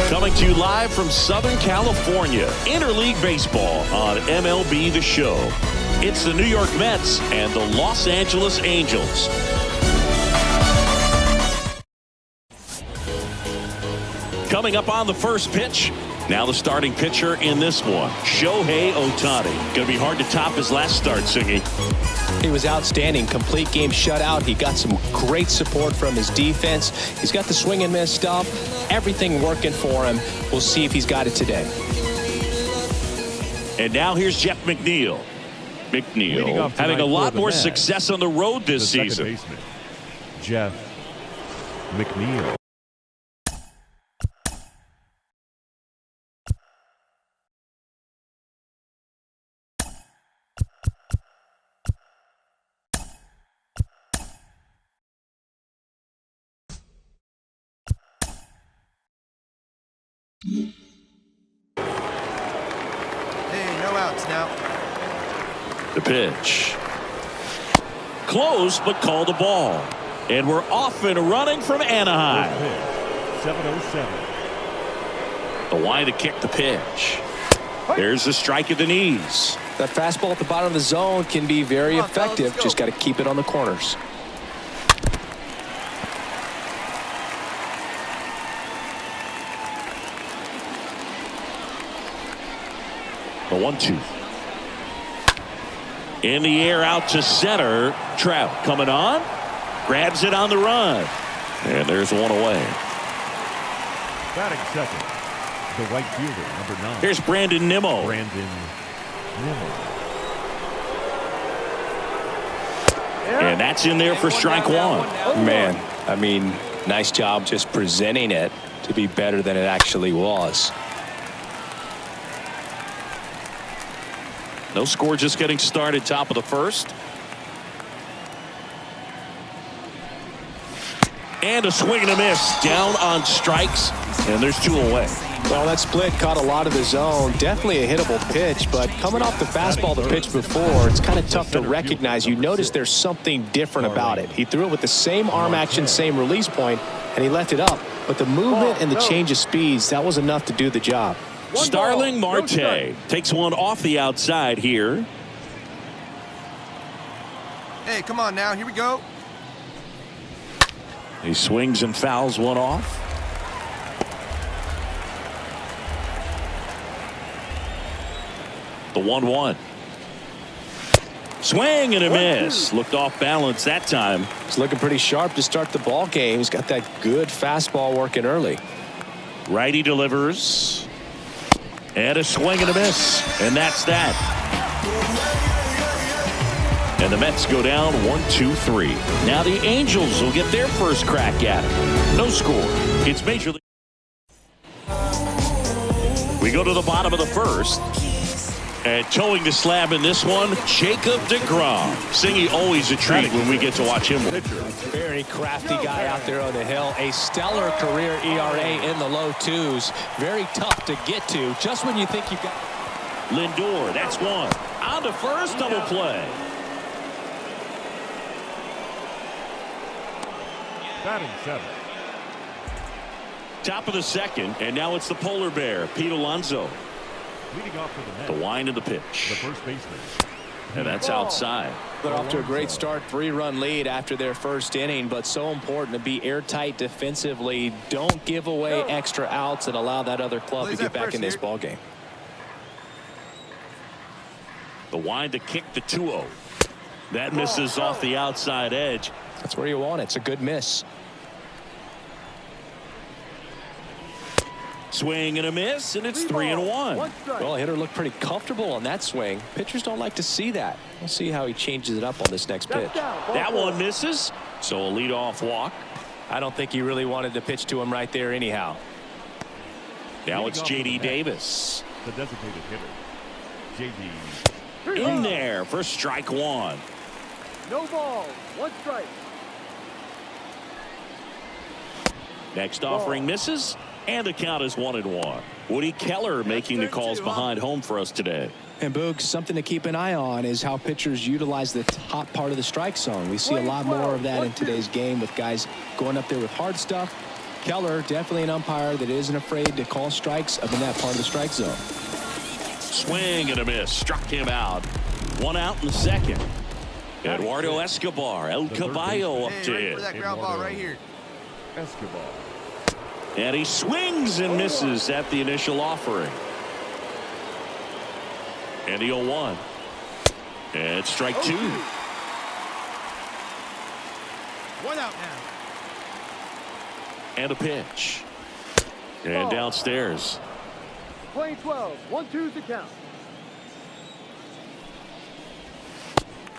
Coming to you live from Southern California, Interleague Baseball on MLB The Show. It's the New York Mets and the Los Angeles Angels. Coming up on the first pitch. Now the starting pitcher in this one, Shohei Otani. Going to be hard to top his last start, Singy. He was outstanding. Complete game shutout. He got some great support from his defense. He's got the swing and miss stuff. Everything working for him. We'll see if he's got it today. And now here's Jeff McNeil. McNeil having a lot more success on the road this season. Baseman, Jeff McNeil. Hey, no outs now. The pitch. Close, but call the ball. And we're off and running from Anaheim. 7:07. The line to kick the pitch. There's the strike at the knees. That fastball at the bottom of the zone can be very effective. Just got to keep it on the corners. The 1-2. In the air out to center. Trout coming on. Grabs it on the run. And there's one away. Batting second, the right fielder, number 9. Here's Brandon Nimmo. And that's in there for strike one. Man, I mean, nice job just presenting it to be better than it actually was. No score, just getting started, top of the first. And a swing and a miss. Down on strikes, and there's 2 away. Well, that split caught a lot of the zone. Definitely a hittable pitch, but coming off the fastball the pitch before, it's kind of tough to recognize. You notice there's something different about it. He threw it with the same arm action, same release point, and he left it up. But the movement and the change of speeds, that was enough to do the job. Starling Marte takes one off the outside here. Hey, come on now. Here we go. He swings and fouls one off. The 1-1. Swing and a miss. Looked off balance that time. He's looking pretty sharp to start the ball game. He's got that good fastball working early. Righty delivers. And a swing and a miss. And that's that. And the Mets go down 1-2-3. Now the Angels will get their first crack at it. No score. It's Major League. We go to the bottom of the first. And towing the slab in this one, Jacob deGrom. Singy, always a treat when we get to watch him. Very crafty guy out there on the hill. A stellar career ERA in the low 2s. Very tough to get to just when you think you've got. Lindor, that's one. On to first, double play. Batting 7. Top of the second, and now it's the polar bear, Pete Alonso. Leading off for the Mets, The wind of the the pitch. first baseman. And that's outside. They're off to a great start, 3-run lead after their first inning, but so important to be airtight defensively. Don't give away extra outs and allow that other club to get back in this ball game. The wind to kick the 2-0. That misses off the outside edge. That's where you want it. It's a good miss. Swing and a miss, and it's 3-1. Well, hitter looked pretty comfortable on that swing. Pitchers don't like to see that. We'll see how he changes it up on this next pitch. That one misses, so a leadoff walk. I don't think he really wanted to pitch to him right there anyhow. Now it's J.D. Davis. The designated hitter, J.D. In there for strike one. No ball, 1 strike. Next offering misses, and the count is 1-1. Woody Keller making the calls behind home for us today. And Boog, something to keep an eye on is how pitchers utilize the top part of the strike zone. We see a lot more of that in today's game with guys going up there with hard stuff. Keller, definitely an umpire that isn't afraid to call strikes up in that part of the strike zone. Swing and a miss. Struck him out. One out in the second. Eduardo Escobar, El Caballo up to Hey, hit. for that ground ball right here. Escobar. And he swings and misses at the initial offering. And the 0-1. And strike two. One out now. And a pitch. And downstairs. Playing 12. 1-2's the count.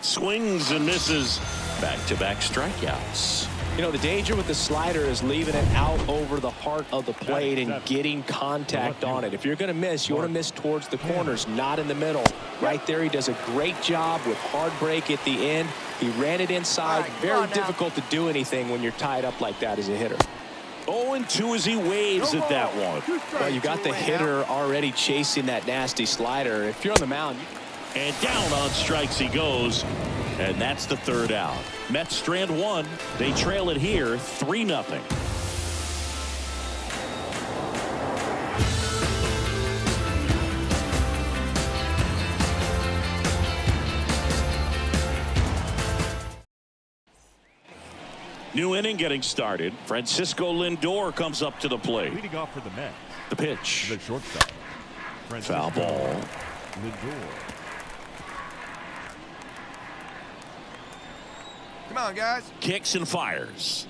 Swings and misses. Back-to-back strikeouts. You know, the danger with the slider is leaving it out over the heart of the plate and getting contact on it. If you're going to miss, you want to miss towards the corners, not in the middle. Right there, he does a great job with hard break at the end. He ran it inside. Very difficult to do anything when you're tied up like that as a hitter. 0-2 as he waves at that one. Well, you got the hitter already chasing that nasty slider. If you're on the mound. And down on strikes he goes. And that's the third out. Mets strand one. They trail it here 3-0. New inning getting started. Francisco Lindor comes up to the plate. Leading off for the Mets. The pitch. The shortstop. Foul ball. Lindor. Come on, guys. Kicks and fires.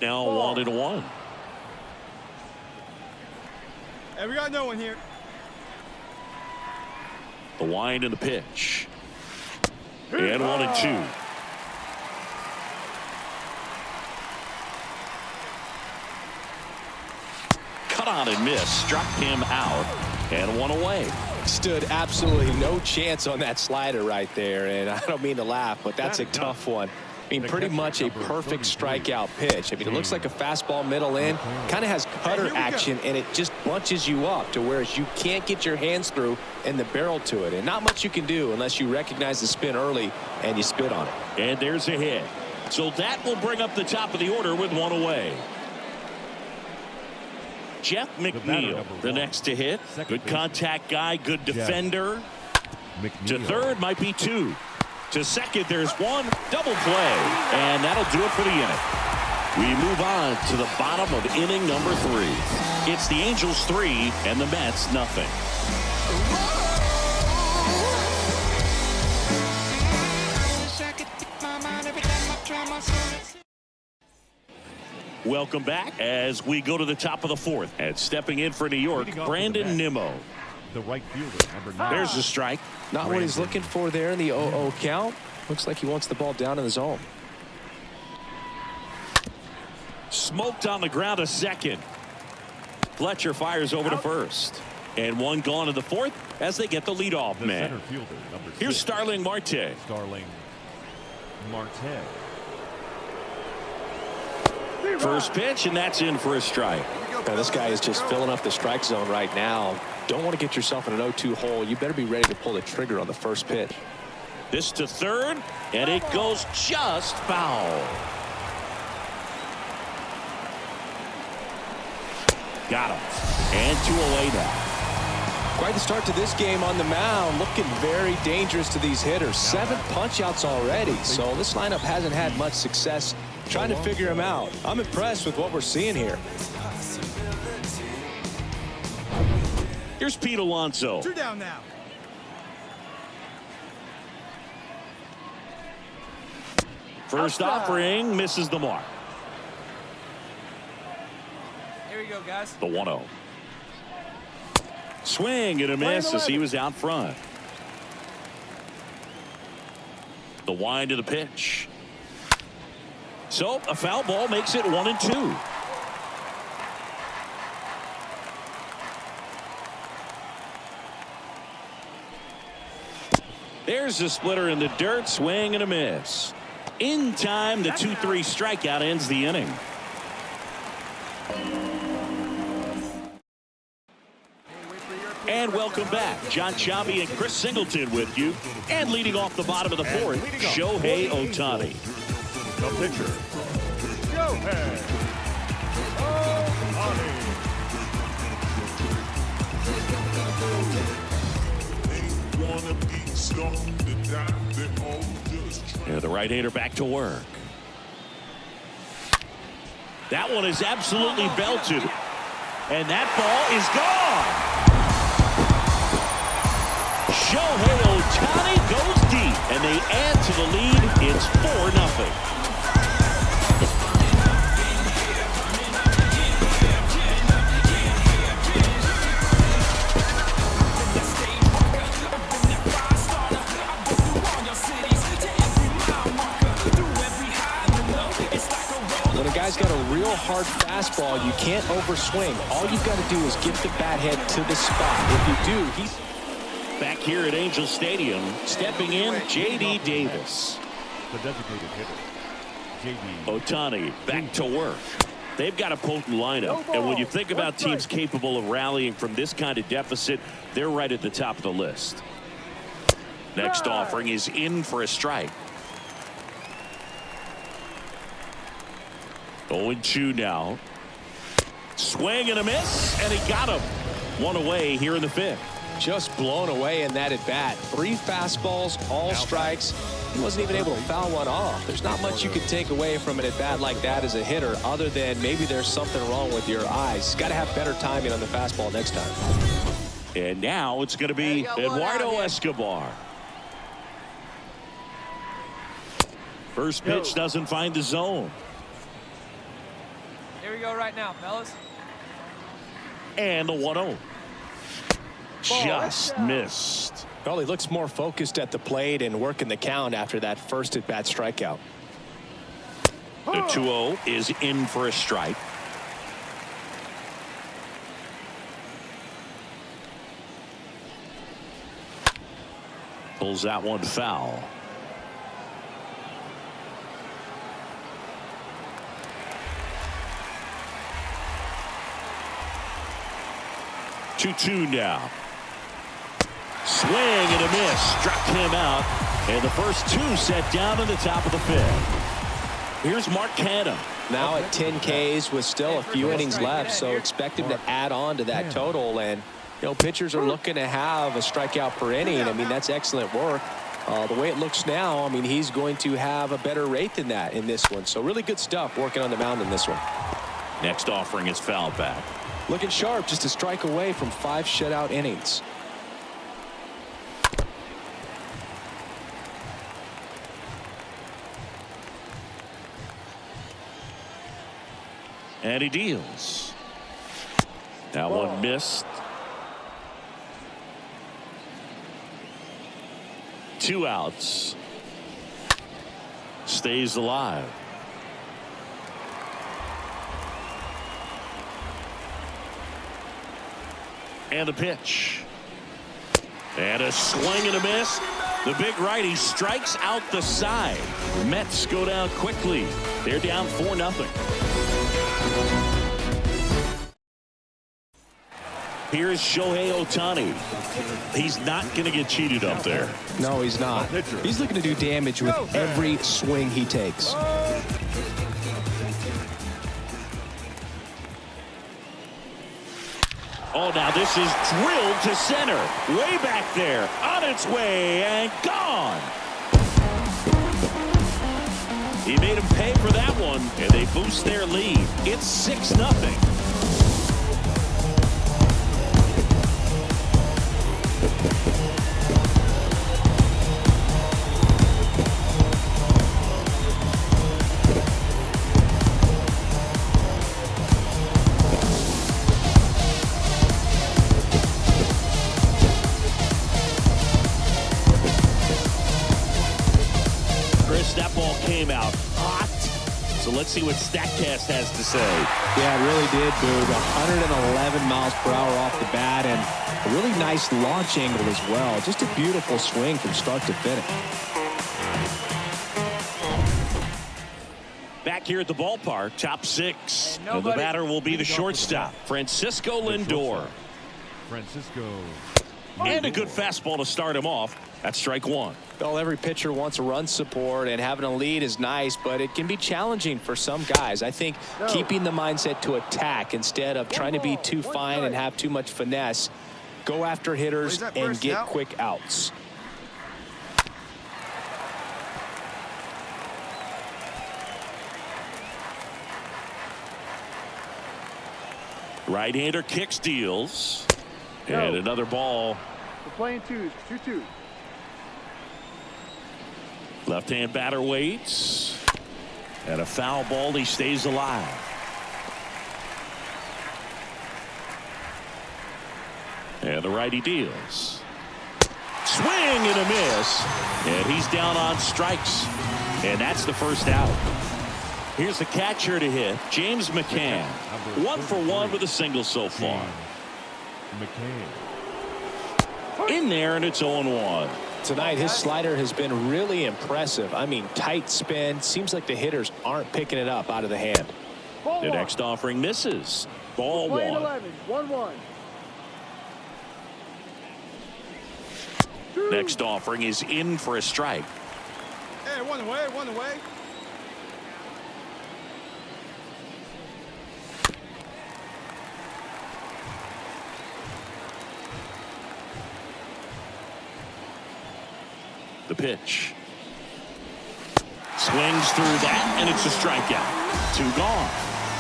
Now 1-1. Hey, we got no one here. The wind and the pitch. And 1-2. Cut on and miss. Struck him out. And one away. Stood absolutely no chance on that slider right there. And I don't mean to laugh, but that's a tough one. I mean, pretty much a perfect strikeout pitch. I mean, it looks like a fastball middle in. Kind of has cutter action, and it just bunches you up to where you can't get your hands through and the barrel to it. And not much you can do unless you recognize the spin early and you spit on it. And there's a hit. So that will bring up the top of the order with one away. Jeff Mcneil, the next to hit. Good contact guy, good defender. To third might be two. To second, there's one. Double play. And that'll do it for the inning. We move on to the bottom of inning number 3. It's the Angels 3 and the Mets nothing. Welcome back as we go to the top of the 4th. And stepping in for New York, Brandon Nimmo. The right fielder, number 9. There's the strike. Not what he's looking for there in the 0-0 count. Looks like he wants the ball down in the zone. Smoked on the ground a second. Fletcher fires over to first. And one gone in the 4th as they get the leadoff man. Center fielder, number 6. Here's Starling Marte. Starling Marte. First pitch, and that's in for a strike. Now, this guy is just filling up the strike zone right now. Don't want to get yourself in an 0-2 hole. You better be ready to pull the trigger on the first pitch. This to third, and it goes just foul. Got him. And 2 away now. Quite the start to this game on the mound. Looking very dangerous to these hitters. 7 punch-outs already. So this lineup hasn't had much success trying to figure him out. I'm impressed with what we're seeing here. Here's Pete Alonso. 2 down now. First offering misses the mark. Here we go, guys. The 1-0. Swing and a miss as he was out front. The wind of the pitch. So a foul ball makes it 1-2. There's the splitter in the dirt. Swing and a miss. In time, the 2-3 strikeout ends the inning. Wait for your And welcome back. John Chavi and Chris Singleton with you. And leading off the bottom of the fourth, Shohei Otani. The pitcher, Shohei Otani. Yeah, the right-hander back to work. That one is absolutely belted. And that ball is gone. Shohei Otani goes deep, and they add to the lead. It's 4-0. When a guy's got a real hard fastball, you can't overswing. All you've got to do is get the bat head to the spot. If you do, he's back here at Angel Stadium. Stepping in, J.D. Davis. The designated hitter, J.D. Otani back to work. They've got a potent lineup. And when you think about teams capable of rallying from this kind of deficit, they're right at the top of the list. Next offering is in for a strike. 0-2 now. Swing and a miss, and he got him. One away here in the fifth. just blown away in that at bat. 3 fastballs, all strikes. He wasn't even able to foul one off. There's not much you can take away from an at bat like that as a hitter, other than maybe there's something wrong with your eyes. Got to have better timing on the fastball next time. And now it's going to be Eduardo Escobar. First pitch doesn't find the zone. Here we go right now, fellas. And the 1-0. Just missed. Well, he looks more focused at the plate and working the count after that first at bat strikeout. The 2-0 is in for a strike. Pulls that one foul. Two now. Swing and a miss. Struck him out. And the first 2 set down in the top of the 5th. Here's Mcneil. Now at 10 Ks with still a few innings left, so expect him to add on to that total. And, you know, pitchers are looking to have a strikeout per inning. I mean, that's excellent work. The way it looks now, I mean, he's going to have a better rate than that in this one. So really good stuff working on the mound in this one. Next offering is foul back. Looking sharp, just a strike away from 5 shutout innings. And he deals. That one missed. 2 outs. Stays alive. And the pitch. And a swing and a miss. The big righty strikes out the side. Mets go down quickly. They're down 4-0. Here's Shohei Otani. He's not going to get cheated up there. No, he's not. He's looking to do damage with every swing he takes. Oh, now this is drilled to center. Way back there. On its way and gone. He made him pay for that one, and they boost their lead. It's 6-0. That ball came out hot. So let's see what StatCast has to say. Yeah, it really did, Boog. 111 miles per hour off the bat, and a really nice launch angle as well. Just a beautiful swing from start to finish. Back here at the ballpark, top 6. And the batter will be the shortstop, Francisco Lindor. Francisco. And a good fastball to start him off. That's strike one. Well, every pitcher wants a run support, and having a lead is nice, but it can be challenging for some guys. I think keeping the mindset to attack instead of trying to be too fine and have too much finesse. Go after hitters and get quick outs. Right-hander kicks, deals. And another ball. We're playing twos, 2-2. Left-hand batter waits. And a foul ball. He stays alive. And the righty deals. Swing and a miss. And he's down on strikes. And that's the first out. Here's the catcher to hit, James McCann. 1 for 1 with a single so far. In there, and it's 0-1. Tonight, his slider has been really impressive. I mean, tight spin. Seems like the hitters aren't picking it up out of the hand. The next offering misses. Ball 1. 1-1. Next offering is in for a strike. Hey, one away, one away. The pitch. Swings through that, and it's a strikeout. 2 gone.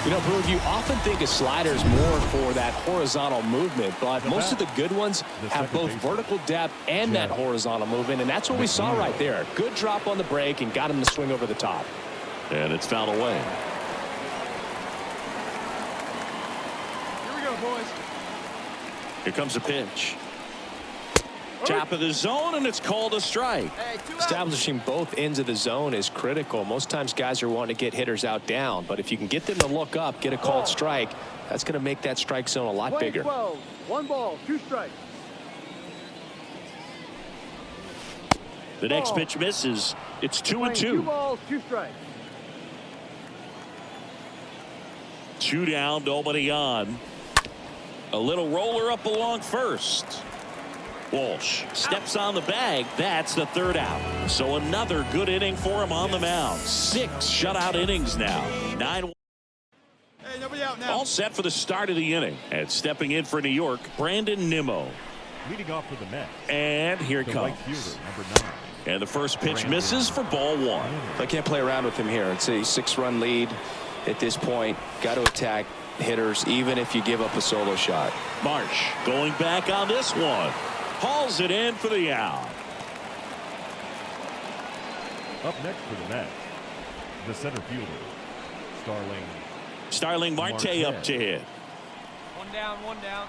You know, Boog, you often think a slider is more for that horizontal movement, but most of the good ones have both vertical depth and that horizontal movement, and that's what we saw right there. Good drop on the break and got him to swing over the top. And it's fouled away. Here we go, boys. Here comes a pitch. Top of the zone, and it's called a strike. Hey, 2 out. Establishing both ends of the zone is critical. Most times guys are wanting to get hitters out down, but if you can get them to look up, get a called strike, that's going to make that strike zone a lot bigger. 12, 1 ball, 2 strikes. The next pitch misses. It's 2-2. 2 balls, 2 strikes. 2 down, nobody on. A little roller up along first. Walsh steps on the bag. That's the 3rd out. So another good inning for him on the mound. 6 shutout innings now. 9. Hey, nobody out now. All set for the start of the inning. And stepping in for New York, Brandon Nimmo. Leading off for the Mets. And here it The comes. right fielder, number 9. And the first pitch misses for ball 1. I can't play around with him here. It's a 6-run lead at this point. Got to attack hitters, even if you give up a solo shot. Marsh going back on this one. Hauls it in for the out. Up next for the Mets, the center fielder, Starling Marte up to hit. 1 down, 1 down.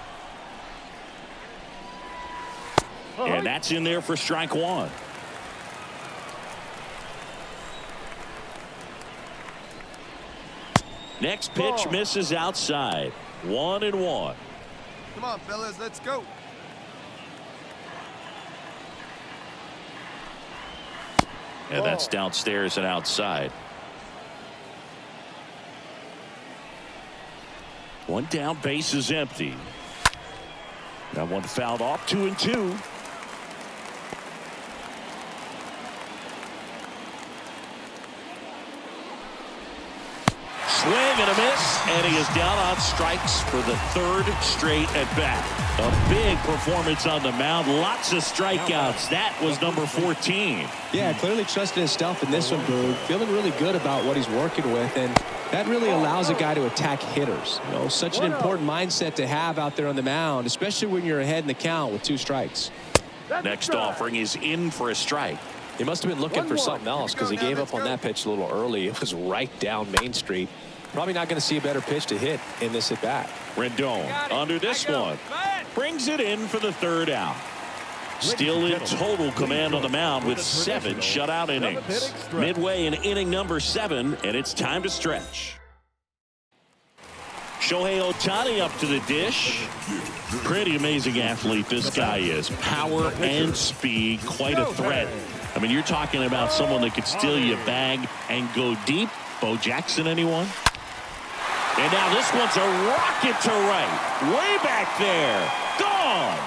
And that's in there for strike 1. Next pitch misses outside. 1-1. Come on, fellas, let's go. And that's downstairs and outside. 1 down, base is empty. That one fouled off. 2-2. Swing and a miss, and he is down on strikes for the 3rd straight at bat. A big performance on the mound. Lots of strikeouts. That was number 14. Yeah, clearly trusting himself in this one, Boog. Feeling really good about what he's working with, and that really allows a guy to attack hitters. You know, such an important mindset to have out there on the mound, especially when you're ahead in the count with 2 strikes. Next offering is in for a strike. He must have been looking for something else because he gave up on that pitch a little early. It was right down Main Street. Probably not going to see a better pitch to hit in this at bat. Rendon under this one. Brings it in for the 3rd out. Still in total command on the mound with 7 shutout innings. Midway in inning number 7, and it's time to stretch. Shohei Otani up to the dish. Pretty amazing athlete this guy is. Power and speed, quite a threat. I mean, you're talking about someone that could steal you a bag and go deep. Bo Jackson, anyone? And now this one's a rocket to right. Way back there. Gone.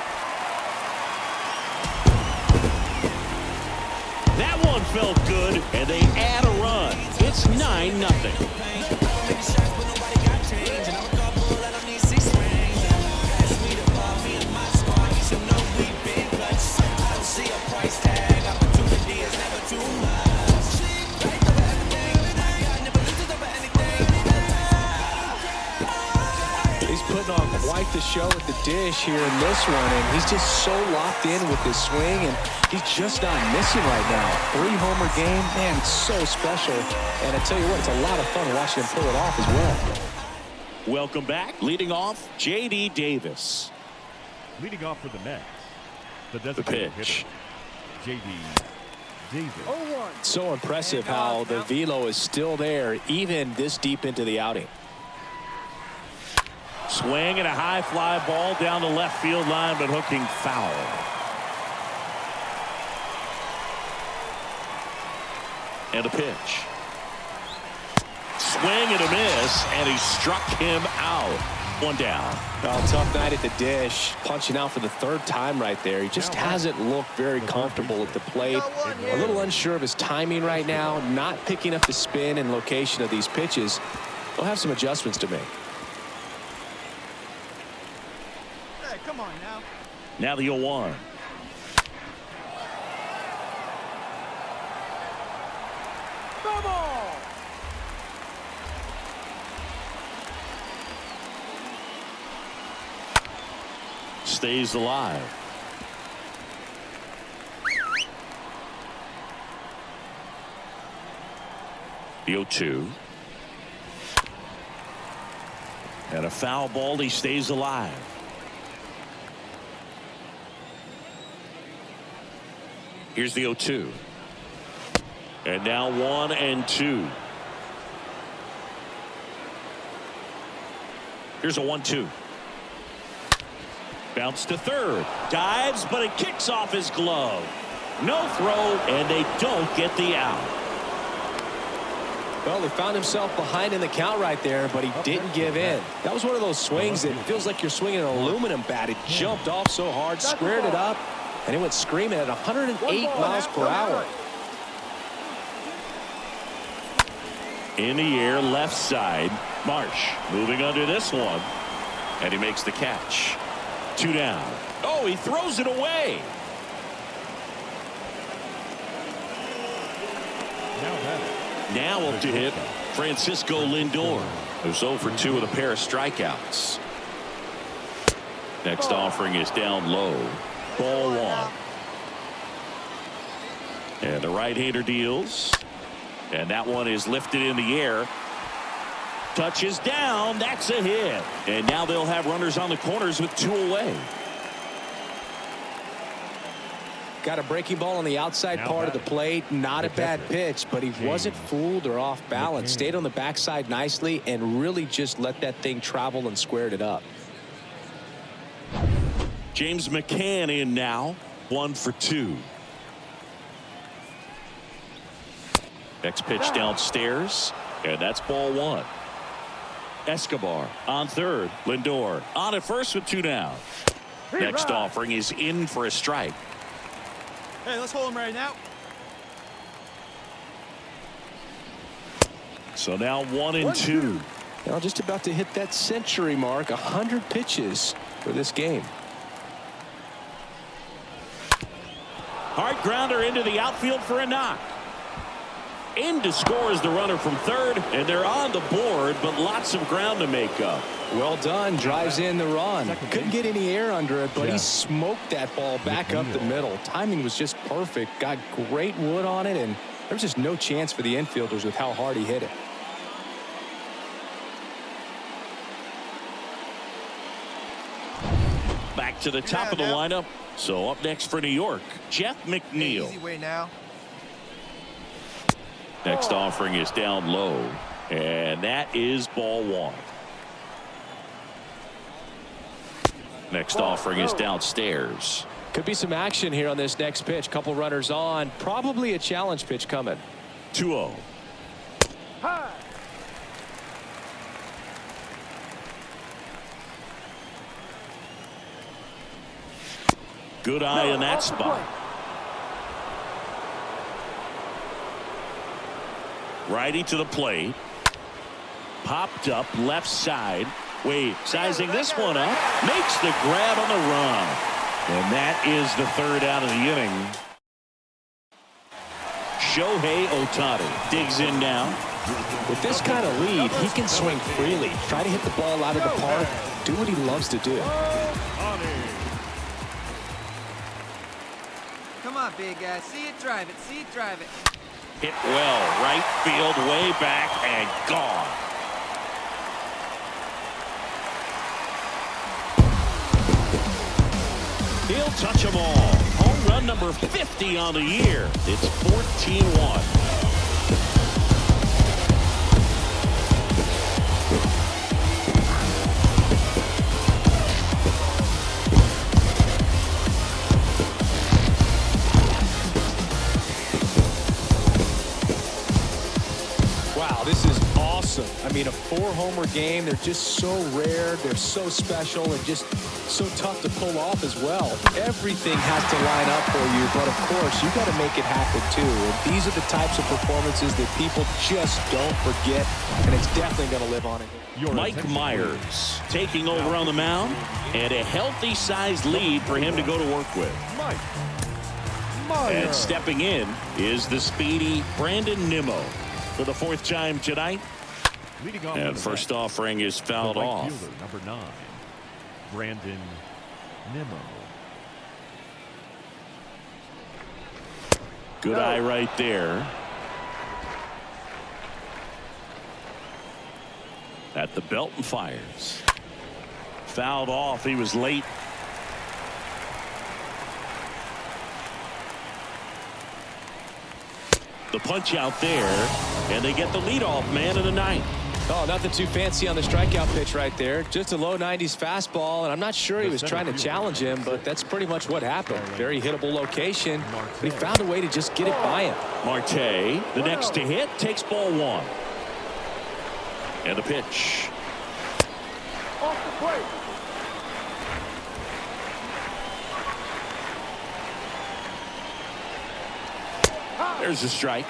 That one felt good, and they add a run. It's 9-0. Putting on quite the show at the dish here in this one, and he's just so locked in with his swing, and he's just not missing right now. 3-homer game, man, it's so special. And I tell you what, it's a lot of fun watching him pull it off as well. Welcome back. Leading off, J.D. Davis. Leading off for the Mets, the The designated pitch. hitter, J.D. Davis. 0-1. So impressive how the velo is still there even this deep into the outing. Swing and a high fly ball down the left field line, but hooking foul. And a pitch. Swing and a miss, and he struck him out. One down. Oh, tough night at the dish. Punching out for the third time right there. He just hasn't looked very comfortable at the plate. A little unsure of his timing right now. Not picking up the spin and location of these pitches. He'll have some adjustments to make. Come on now. Now the 0-1. Ball. Stays alive. The 0-2. And a foul ball. He stays alive. Here's the 0-2. And now 1-2. Here's a 1-2. Bounce to third. Dives, but it kicks off his glove. No throw, and they don't get the out. Well, he found himself behind in the count right there, but he didn't give in. That was one of those swings that feels like you're swinging an aluminum bat. It jumped off so hard, squared it up, and it went screaming at 108 miles per hour. In the air, left side. Marsh moving under this one, and he makes the catch. 2 down. Oh, he throws it away. Now up to hit Francisco Lindor, who's 0 for 2 with a pair of strikeouts. Next offering is down low. Ball 1. And the right-hander deals. And that one is lifted in the air. Touches down. That's a hit. And now they'll have runners on the corners with 2 away. Got a breaking ball on the outside part of the plate. Not a bad pitch, but he wasn't fooled or off balance. Stayed on the backside nicely and really just let that thing travel and squared it up. James McCann in now. 1 for 2. Next pitch downstairs, and that's ball 1. Escobar on third. Lindor on at first with 2 down. Next offering is in for a strike. Hey, let's hold him right now. So now 1-2. Now just about to hit that century mark. 100 pitches for this game. Hard grounder into the outfield for a knock. In to score is the runner from third, and they're on the board, but lots of ground to make up. Well done. Drives in the run. Couldn't get any air under it, but he smoked that ball back up the middle. Timing was just perfect. Got great wood on it, and there's just no chance for the infielders with how hard he hit it. Back to the top of the lineup. So up next for New York, Jeff McNeil. Easy way now. Next offering is down low, and that is ball 1. Next offering is downstairs. Could be some action here on this next pitch. Couple runners on. Probably a challenge pitch coming. 2-0. High. Good eye in that spot. Righty to the plate. Popped up left side. Wade sizing this one up. Makes the grab on the run. And that is the third out of the inning. Shohei Otani digs in now. With this kind of lead, he can swing freely. Try to hit the ball out of the park. Do what he loves to do. Come on, big guy. See it, drive it. See it, drive it. Hit well. Right field, way back, and gone. He'll touch them all. Home run number 50 on the year. It's 14-1. Wow, this is awesome. I mean, a 4-homer game. They're just so rare. They're so special and just so tough to pull off as well. Everything has to line up for you, but of course, you got to make it happen too. And these are the types of performances that people just don't forget, and it's definitely going to live on it. Mike Myers taking over on the mound, and a healthy-sized lead for him to go to work with. And stepping in is the speedy Brandon Nimmo for the 4th time tonight. And first offering is fouled off. Number 9, Brandon Nimmo. Good eye right there. At the belt and fires. Fouled off. He was late. The punch out there, and they get the leadoff man in the 9th. Oh, nothing too fancy on the strikeout pitch right there. Just a low 90s fastball, and I'm not sure he was trying to challenge him, but that's pretty much what happened. Very hittable location, but he found a way to just get it by him. Marte, the next to hit, takes ball 1. And the pitch. Off the plate. There's a strike.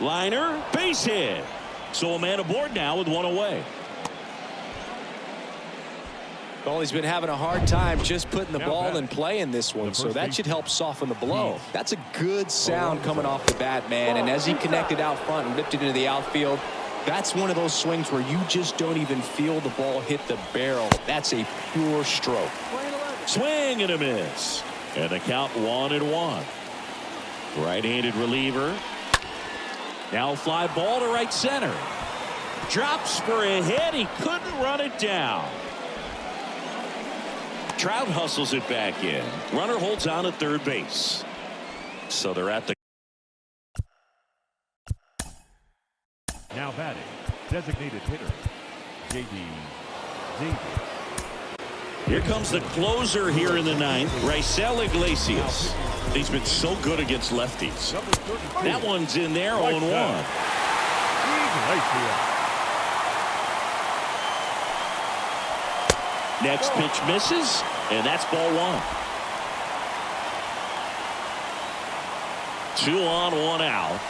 Liner, base hit. So a man aboard now with 1 away. Well, he's been having a hard time just putting the ball in play in this one, so that should help soften the blow. That's a good sound coming off the bat, man, and as he connected out front and ripped it into the outfield, that's one of those swings where you just don't even feel the ball hit the barrel. That's a pure stroke. Swing and a miss. And the count 1-1. Right-handed reliever. Now fly ball to right center. Drops for a hit. He couldn't run it down. Trout hustles it back in. Runner holds on at third base. So they're at the. Now batting, designated hitter, J.D. Davis. Here comes the closer here in the 9th, Raisel Iglesias. He's been so good against lefties. That one's in there, 0-1. Next pitch misses, and that's ball 1. 2 on, 1 out.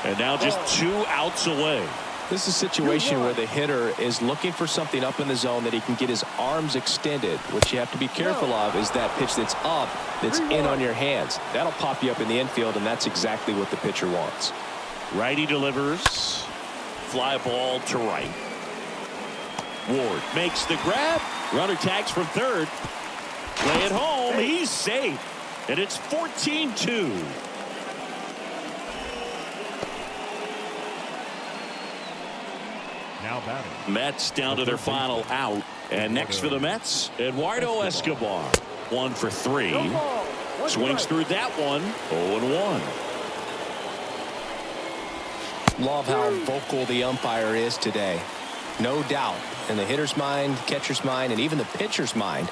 And now just 2 outs away. This is a situation where the hitter is looking for something up in the zone that he can get his arms extended. What you have to be careful of is that pitch that's up, that's in on your hands. That'll pop you up in the infield, and that's exactly what the pitcher wants. Righty delivers. Fly ball to right. Ward makes the grab. Runner tags from third. Play it home. He's safe. And it's 14-2. Now batting. Mets down to their final out. And next for the Mets, Eduardo Escobar. 1 for 3. Swings through that one. 0-1. Love how vocal the umpire is today. No doubt in the hitter's mind, catcher's mind, and even the pitcher's mind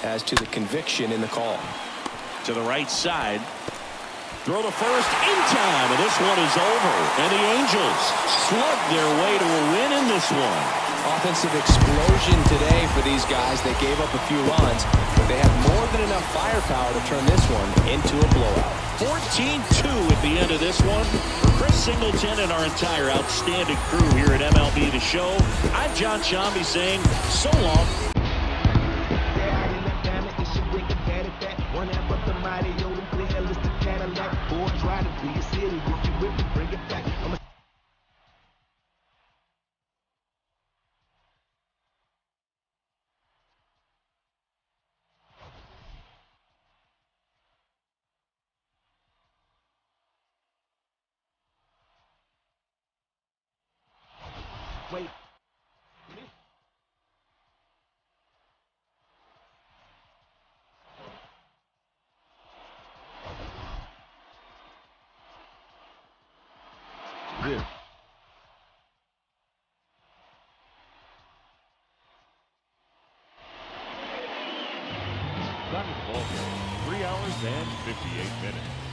as to the conviction in the call. To the right side. Throw the first in time, and this one is over. And the Angels slug their way to a win in this one. Offensive explosion today for these guys. They gave up a few runs, but they had more than enough firepower to turn this one into a blowout. 14-2 at the end of this one. For Chris Singleton and our entire outstanding crew here at MLB The Show, I'm John Shambi saying so long. Wait. This. Done. 3 hours and 58 minutes.